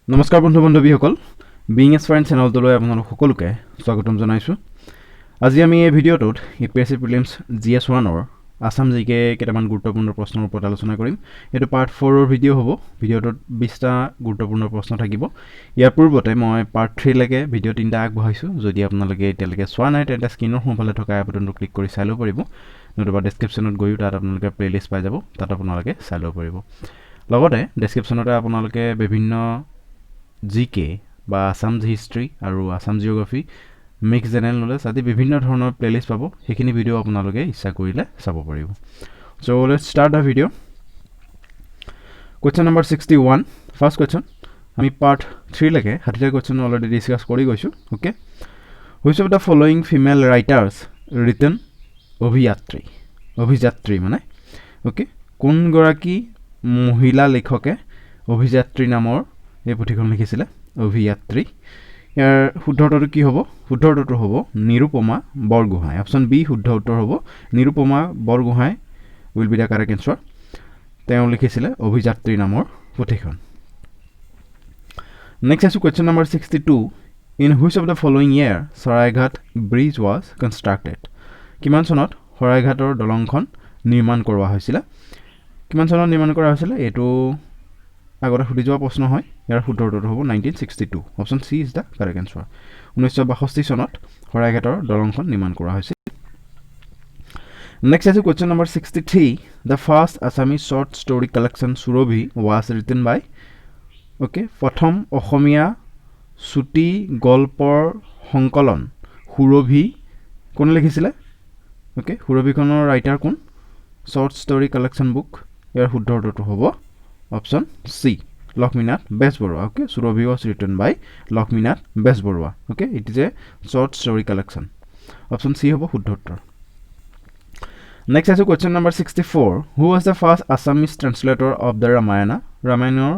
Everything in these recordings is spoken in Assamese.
নমস্কাৰ বন্ধু বান্ধৱীসকল বিং এছ ফ্ৰেণ্ড চেনেলটোলৈ আপোনালোক সকলোকে স্বাগতম জনাইছোঁ। আজি আমি এই ভিডিঅ'টোত ইউপিএছচি প্ৰিলিমছ GS 1ৰ আসাম জিকে কেইটামান গুৰুত্বপূৰ্ণ প্ৰশ্নৰ ওপৰত আলোচনা কৰিম। এইটো পাৰ্ট 4ৰ ভিডিঅ' হ'ব। ভিডিঅ'টোত 20টা গুৰুত্বপূৰ্ণ প্ৰশ্ন থাকিব। ইয়াৰ পূৰ্বতে মই পাৰ্ট 3 লৈকে ভিডিঅ' 3টা আগবঢ়াইছোঁ। যদি আপোনালোকে এতিয়ালৈকে চোৱা নাই তেন্তে স্ক্ৰীনৰ সোঁফালে থকা আই বাটনটো ক্লিক কৰি চাই ল'ব পাৰিব, নতুবা ডেছক্ৰিপশ্যনত গৈও তাত আপোনালোকে প্লে'লিষ্ট পাই যাব, তাত আপোনালোকে চাই ল'ব পাৰিব। লগতে ডেছক্ৰিপশ্যনতে আপোনালোকে বিভিন্ন জিকে বা আসাম হিষ্ট্ৰী আৰু Assam geography mix general knowledge আদি বিভিন্ন ধৰণৰ প্লে'লিষ্ট পাব। সেইখিনি ভিডিঅ' আপোনালোকে ইচ্ছা কৰিলে চাব পাৰিব। So' let's start the video'. Question number 61, first question. আমি পাৰ্ট 3 লৈকে 60টা কুৱেশ্যন অলৰেডি ডিছকাছ কৰি গৈছোঁ। Okay, which of the following female writers written Abhijatri মানে অ'কে, কোনগৰাকী মহিলা লেখকে অভিযাত্ৰী নামৰ এই পুথিখন লিখিছিলে? অভিযাত্ৰী। ইয়াৰ শুদ্ধ উত্তৰটো কি হ'ব? শুদ্ধ উত্তৰটো হ'ব নিৰুপমা বৰগোহাঁই। অপশ্যন বি শুদ্ধ উত্তৰ হ'ব Nirupama Borgohain will be the correct answer. তেওঁ লিখিছিলে অভিযাত্ৰী নামৰ পুথিখন। নেক্সট আছোঁ question number 62। In which of the following year Saraighat bridge was constructed? কিমান চনত শৰাইঘাটৰ দলংখন নিৰ্মাণ কৰোৱা হৈছিলে? কিমান চনত নিৰ্মাণ কৰা হৈছিলে? এইটো আগতে সুধি যোৱা প্ৰশ্ন হয়। ইয়াৰ শুদ্ধ উত্তৰটো হ'ব 1962। Option C is the correct answer. 1962 চনত শৰাইঘাটৰ দলংখন নিৰ্মাণ কৰা হৈছিল। নেক্সট আছে question number 63। The first Assamese short story collection Surabhi was written by? Okay, প্ৰথম অসমীয়া চুটি গল্পৰ সংকলন সুৰভি কোনে লিখিছিলে? অ'কে, সুৰভিখনৰ ৰাইটাৰ কোন? Short story collection book. ইয়াৰ শুদ্ধ উত্তৰটো হ'ব option C, Lakshminath Bezbaroa. Okay, Surabhi was written by Lakshminath Bezbaroa. Okay, it is a short story collection. Option C হ'ব শুদ্ধ উত্তৰ। নেক্সট আছে question number 64। Who was the first Assamese translator of the Ramayana? ৰামায়ণৰ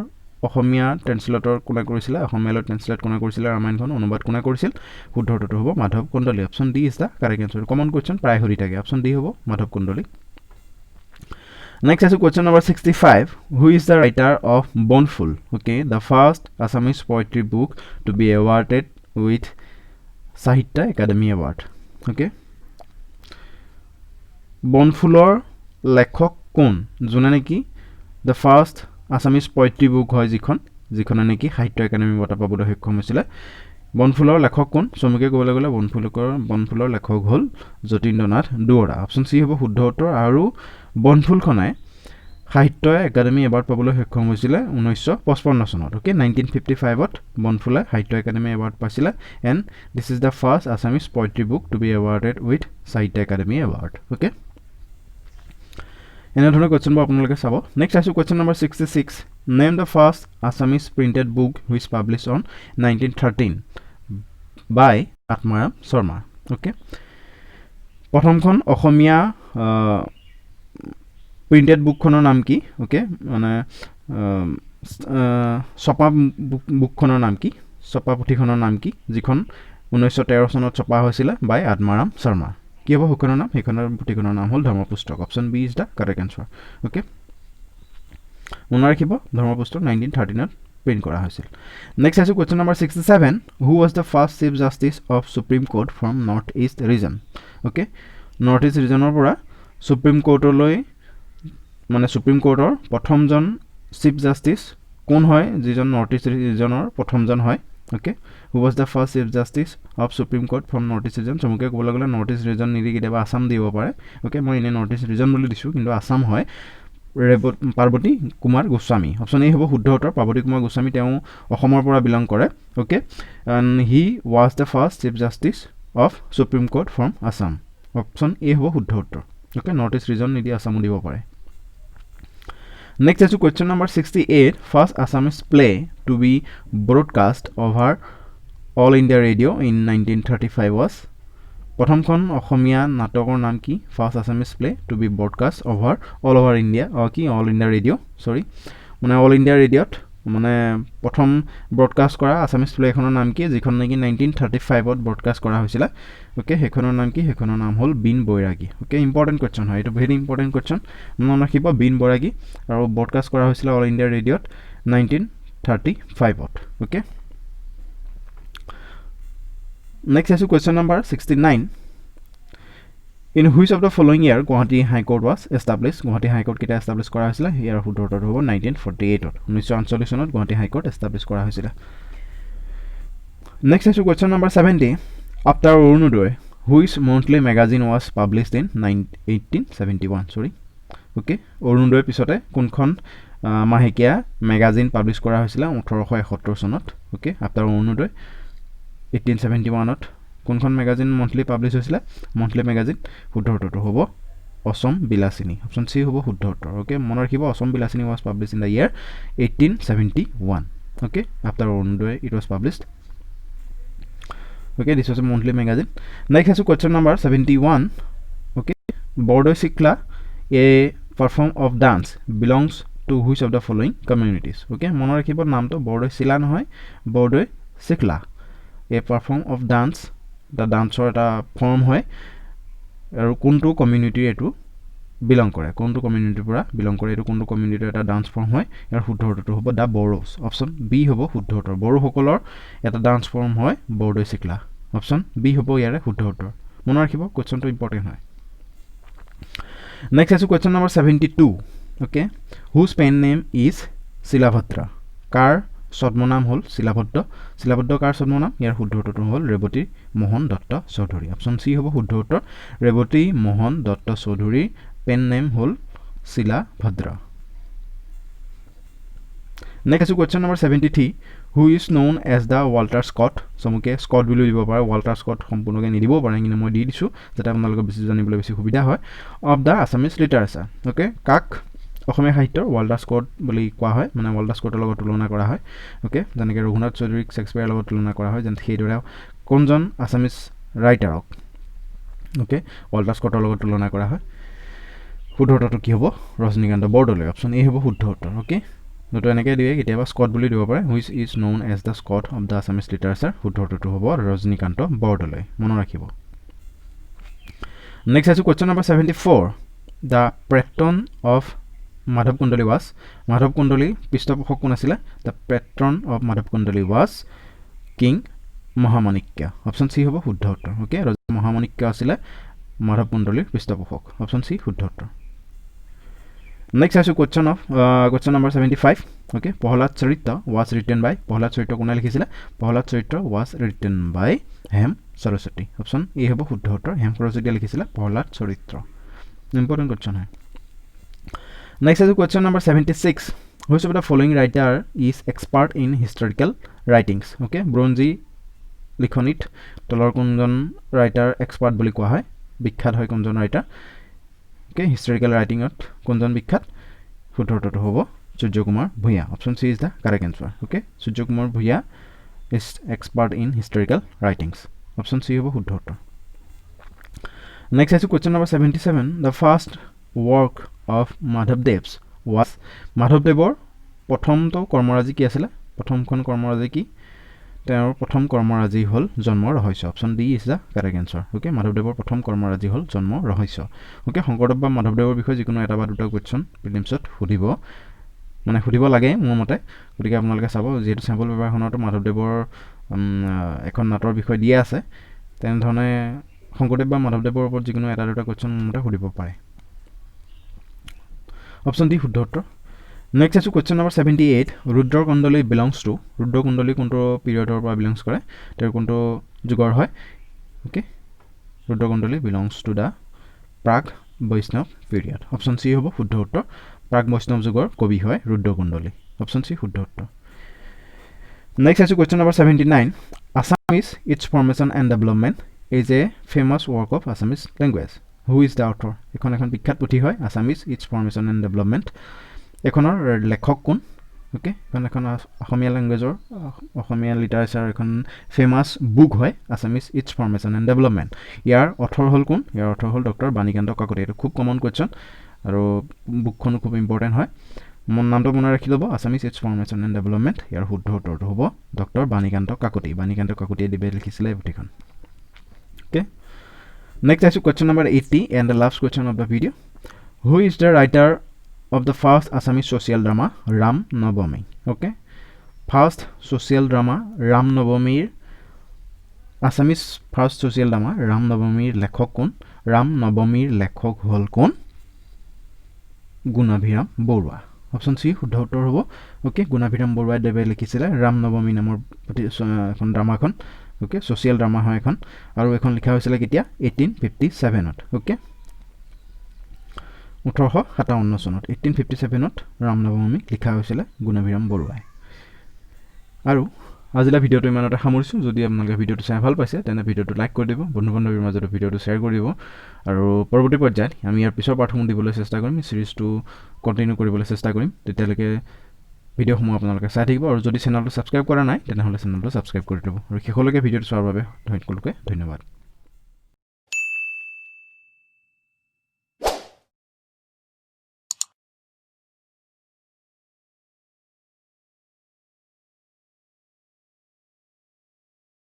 অসমীয়া ট্ৰেন্সলেটৰ কোনে কৰিছিলে? অসমীয়ালৈ ট্ৰেন্সলেট কোনে কৰিছিলে? ৰামায়ণখন অনুবাদ কোনে কৰিছিল? শুদ্ধ উত্তৰটো হ'ব Madhav Kandali. Option D is the correct answer. Common question প্ৰায় সুধি থাকে। অপশ্যন ডি হ'ব Madhav Kandali. Next is question number 65. Who is the writer of Bonful? Okay, the first Assamese poetry book to be awarded with Sahitya Academy Award. Okay. Bonfulor লেখক কোন? যোনে নেকি the first Assamese poetry book হয় যিখনে নেকি সাহিত্য একাডেমি বঁটা পাবলৈ সক্ষম হৈছিলে। বনফুলৰ লেখক কোন? চমুকে ক'বলৈ গ'লে বনফুলৰ লেখক হ'ল যতীন্দ্ৰনাথ দুৱৰা। অপশ্যন চি হ'ব শুদ্ধ উত্তৰ। আৰু বনফুলখনে সাহিত্য একাডেমি এৱাৰ্ড পাবলৈ সক্ষম হৈছিলে 1955 চনত। অ'কে, 1955ত বনফুলে সাহিত্য একাডেমি এৱাৰ্ড পাইছিলে। And this is the first Assamese poetry book to be awarded with Sahitya Akademi award. Okay, এনেধৰণৰ কুৱেশ্যনবোৰ আপোনালোকে চাব। নেক্সট আছোঁ question number 66। Name the first Assamese printed book which publish on 1913 by Atmaram Sharma. Okay, প্ৰথমখন অসমীয়া প্ৰিণ্টেড বুকখনৰ নাম কি? অ'কে, মানে ছপা বুকখনৰ নাম কি? ছপা পুথিখনৰ নাম কি? যিখন 1913 চনত ছপা হৈছিলে বাই আত্মাৰাম শৰ্মা। কি হ'ব সেইখনৰ নাম? সেইখনৰ পুথিখনৰ নাম হ'ল Dharmapustak. Option B is the correct answer. Okay, মনত ৰাখিব ধৰ্মপুস্তক 1913ত প্ৰিণ্ট কৰা হৈছিল। নেক্সট আছে question number 67। Who was the first chief justice of supreme court from north east region? Okay, north east ৰিজনৰ পৰা সুপ্ৰিম কোৰ্টলৈ মানে সুপ্ৰিম কোৰ্টৰ প্ৰথমজন চিফ জাষ্টিছ কোন হয়? যিজন নৰ্থ ইষ্ট ৰিজনৰ প্ৰথমজন হয়। Okay, who was the first chief justice of supreme court from north east region? চমুকে ক'বলৈ গ'লে নৰ্থ ইষ্ট ৰিজন নিদি কেতিয়াবা আছাম দিব পাৰে। অ'কে, মই এনেই নৰ্থ ইষ্ট ৰিজন বুলি দিছোঁ, কিন্তু আছাম হয় পাৰ্বতী কুমাৰ গোস্বামী। অপশ্যন এ হ'ব শুদ্ধ উত্তৰ। পাৰ্বতী কুমাৰ গোস্বামী তেওঁ অসমৰ পৰা বিলং কৰে। Okay, and he was the first chief justice of supreme court from Assam. Option A হ'ব শুদ্ধ উত্তৰ। অ'কে, নৰ্থ ইষ্ট ৰিজন নিদি আছামো দিব পাৰে। নেক্সট আছোঁ question number 68. First Assamese play to be broadcast over All India Radio' in 1935 was? প্ৰথমখন অসমীয়া নাটকৰ নাম কি? First Assamese play to be broadcast over All India Radio', মানে অল ইণ্ডিয়া ৰেডিঅ'ত মানে প্ৰথম ব্ৰডকাষ্ট কৰা আছামিজ প্লে এখনৰ নাম কি? যিখন নেকি 1935ত ব্ৰডকাষ্ট কৰা হৈছিলে। অ'কে, সেইখনৰ নাম কি? সেইখনৰ নাম হ'ল বিন বৈৰাগী। অ'কে, ইম্পৰ্টেণ্ট কুৱেশ্যন হয় এইটো, ভেৰি ইম্পৰ্টেণ্ট কুৱেশ্যন। মনত ৰাখিব বিন বৈৰাগী, আৰু ব্ৰডকাষ্ট কৰা হৈছিলে অল ইণ্ডিয়া ৰেডিঅ'ত 1935 okay. Next is question number 69. In which of the following year Guwahati High Court was established? Guwahati High Court kita establish kora hoisila here huddortor hobo 1948 1948 sonot Guwahati High Court establish kora hoisila. Next is question number 70. After Orunodoy, which monthly magazine was published in 1871? Sorry. Okay. Orunodoy pisote kunkhon mahekia magazine publish kora hoisila 1871 sonot. Okay. After Orunodoy 1871 ot kunkhon magazine monthly publish hoisila monthly magazine huddortor hobo Osom Bilasini. Option C hobo huddortor. Okay. Monar rakhibo Osom Bilasini was published in the year 1871. Okay. After Orunodoy it was published. Okay, this was a monthly magazine. Next is question number 71. Okay, Bordoy Sikla, a perform of dance belongs to which of the following communities? Okay, monar rakhibo naam to Bordoy Sila nohoy Bordoy Sikla, a perform of dance, the dancer eta form hoy aru kuntu community etu belong kore, kuntu community pura belong kore, etu kuntu community eta dance form hoy yar huddortor hobo da Boros. Option B hobo huddortor. Boro hokolor eta dance form hoy Bordoy Sikla. Option B hobo yare huddortor. Monar rakhibo question to important hoy. Next is question number 72. Okay, whose pen name is Silabhadra? Kar Sodmonam hol Silabhadra. Silabhadra kar Sodmonam yar huddortor hol Reboti Mohan Datta Chaudhary. Option C hobo huddortor. Reboti Mohan Datta Chaudhary pen name hol Silabhadra. Next is question number 73. Who is known as the Walter Scott? Samuke Scott bilu dibo pare, Walter Scott সম্পূর্ণকে নিদিব পারে কিন্তু মই দি দিছো যেটা আপোনালোকৰ বেছি জানিবলৈ বেছি সুবিধা হয় of the Assamese literature. Okay, কাক অসমীয়া সাহিত্যৰ Walter Scott বুলি কোৱা হয়, মানে Walter Scott লগত তুলনা কৰা হয়. Okay, যেনেকৈ ৰঘুনাথ চৌধুৰীক শেক্সপিয়াৰ লগত তুলনা কৰা হয়, যেন সেইদৰে কোনজন আছামিজ ৰাইটাৰক okay Walter Scott লগত তুলনা কৰা হয়. শুদ্ধটো কি হ'ব? ৰজনীকান্ত বৰদলৈ. অপচন এ হ'ব শুদ্ধটো. Okay, নটো এনেকৈ দিয়ে কেতিয়াবা স্কট বুলি দিব পাৰে, which is known as the Scott of the Assamese literature. শুদ্ধটো হ'ব ৰজনীকান্ত বৰদলৈ. মনত ৰাখিব. Next is question number 74. The patron of Madhav Kundali was Madhav Kundali পৃষ্ঠপোষক কোন আছিল? The patron of Madhav Kundali was King Mahamanikya. Option C হ'ব শুদ্ধটো. Okay, ৰজা মহামাণিক্য আছিল Madhav Kundaliৰ পৃষ্ঠপোষক. Option C শুদ্ধটো. Next is question number 75. Okay, Prahlad Charitra was written by Prahlad Charitra কোনে লিখিছিল? Prahlad Charitra was written by Hem Saraswati. Option A হ'ব শুদ্ধটো. Hem Saraswati লিখিছিল Prahlad Charitra. Important question hai. Next is question number 76. Which of the following writer is expert in historical writings? Okay, Bronzy লিখনিত তলৰ কোনজন writer expert বুলি কোৱা হয়? বিখ্যাত হয় কোনজন writer? Okay, historical writing ot konjon bikhat huddortor hobo Surya Kumar Bhuya. Option C is the correct answer. Okay, Surya Kumar Bhuya is expert in historical writings. Option C hobo huddortor. Next is question number 77. The first work of Madhavdev was Madhavdevor prothom to kormoraji ki asile? Prothom kon kormoraji ki? তেওঁৰ প্ৰথম কৰ্মৰাজি হল জন্ম ৰহস্য. Option D is the correct answer. Okay, মাধৱদেৱৰ প্ৰথম কৰ্মৰাজি হল জন্ম ৰহস্য. ওকে, শংকৰদেৱ বা মাধৱদেৱৰ বিষয়ে যিকোনো এটা বা দুটা কোৱেশ্চন প্ৰিলিমছত সুধিব, মানে সুধিব লাগে মোৰ মতে. গতিকে আপোনালোকে চাব, যেহেতু চেম্পল পেপাৰখনতো মাধৱদেৱৰ এখন নাটৰ বিষয় দিয়া আছে, তেনেধৰণে শংকৰদেৱ বা মাধৱদেৱৰ ওপৰত যিকোনো এটা দুটা কোৱেশ্চন মোৰ মতে সুধিব পাৰে. অপচন ডি শুদ্ধ উত্তৰ. Next is question number 78. Rudra Kundali belongs to Rudra Kundali কোনটো পিৰিয়ডৰ পৰা belongs কৰে, তেওঁৰ কোনটো যুগৰ হয়? Okay, Rudra Kundali belongs to the Prag Vaishnav period. Option C হ'ব শুদ্ধ উত্তৰ. Prag Vaishnav যুগৰ কবি হয় Rudra Kundali. Option C শুদ্ধ উত্তৰ. Next is question number 79. Assamese, its formation and development is a famous work of Assamese language. Who is the author? এখন বিখ্যাত পুথি হয় Assamese, its formation and development. এখনৰ লেখক কোন? ওকে, এখন অসমীয়া ল্যাঙ্গুৱেজৰ অসমীয়া লিটাৰেচাৰ এখন ফেমাস বুক হয় Assamese, its formation and development. ইয়াৰ অথৰ হল কোন? ইয়াৰ অথৰ হল ডক্টৰ বাণীকান্ত কাকতি. এটা খুব কমন কোৱেশ্চন আৰু বুকখনো খুব ইম্পৰ্টেন্ট হয়. মন নামটো মনে ৰাখি ল'ব, Assamese, its formation and development. ইয়াৰ শুদ্ধ উত্তৰটো হ'ব ডক্টৰ বাণীকান্ত কাকতি. বাণীকান্ত কাকতিয়ে দিবে লিখিছিলে পুথিখন. ওকে, নেক্সট আছে question number 80 and the last question of the video. Who is the writer of the first Assamese social drama Ram Navami? Okay, first social drama Ram নৱমীৰ Assamese first social drama Ram নৱমীৰ লেখক কোন ৰাম নৱমীৰ লেখক হ'ল কোন গুণাভিৰাম বৰুৱা অপশ্যন চি শুদ্ধ উত্তৰ হ'ব অ'কে গুণাভিৰাম বৰুৱাই দেৱে লিখিছিলে ৰাম নৱমী নামৰ এখন ড্ৰামাখন অ'কে ছ'চিয়েল ড্ৰামা হয় এখন আৰু এখন লিখা হৈছিলে কেতিয়া 1857ত অ'কে 1857 চনত 1857ত ৰাম নৱমী লিখা হৈছিলে গুণাভিৰাম বৰুৱাই আৰু আজিলৈ ভিডিঅ'টো ইমানতে সামৰিছোঁ যদি আপোনালোকে ভিডিঅ'টো চাই ভাল পাইছে তেনে ভিডিঅ'টো লাইক কৰি দিব বন্ধু বান্ধৱীৰ মাজত ভিডিঅ'টো শ্বেয়াৰ কৰি দিব আৰু পৰৱৰ্তী পৰ্যায়ত আমি ইয়াৰ পিছৰ পাঠসমূহ দিবলৈ চেষ্টা কৰিম চিৰিজটো কণ্টিনিউ কৰিবলৈ চেষ্টা কৰিম তেতিয়ালৈকে ভিডিঅ'সমূহ আপোনালোকে চাই থাকিব আৰু যদি চেনেলটো ছাবস্ক্ৰাইব কৰা নাই তেনেহ'লে চেনেলটো ছাবস্ক্ৰাইব কৰি দিব আৰু শেষলৈকে ভিডিঅ'টো চোৱাৰ বাবে সকলোকে ধন্যবাদ